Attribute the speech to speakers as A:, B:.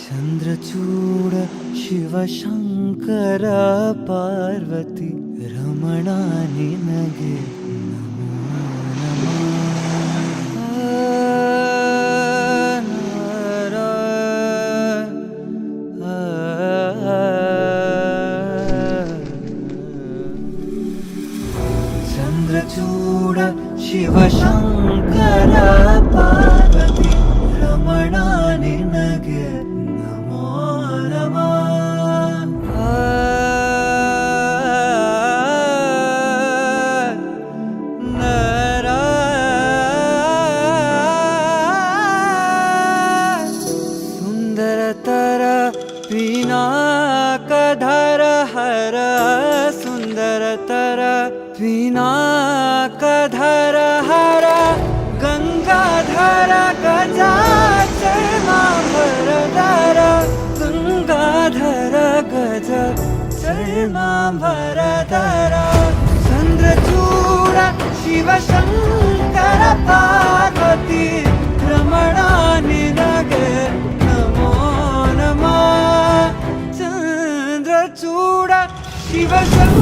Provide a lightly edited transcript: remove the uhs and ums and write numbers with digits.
A: ಚಂದ್ರಚೂಡ ಶಿವಶಂಕರ ಪಾರ್ವತಿ ರಮಣ ನಿನಗೆ ನಮೋ ನಮಃ. ಚಂದ್ರಚೂಡ ಶಿವಶಂಕರ ಪಾರ್ವತಿ ರಮಣ ನಿನಗೆ ನಮೋ ನಮಃ. ಸುಂದರತರ ಪಿನಾಕಧರ ಹರ ಸುಂದರತರ ಪಿನಾಕಧರ ಹರ ಗಂಗಾಧರ ಗಜಾಚರ್ಮಾಂಬರಧರ ಗಂಗಾಧರ ಗಜ ಚರ್ಮಾಂಬರಧರ ಚಂದ್ರಚೂಡ ಶಿವಶಂಕರ ಪಾರ್ವತಿ ರಮಣ ನಿನಗೆ ನಮೋ ನಮಃ. ಚಂದ್ರಚೂಡ ಶಿವಶಂಕರ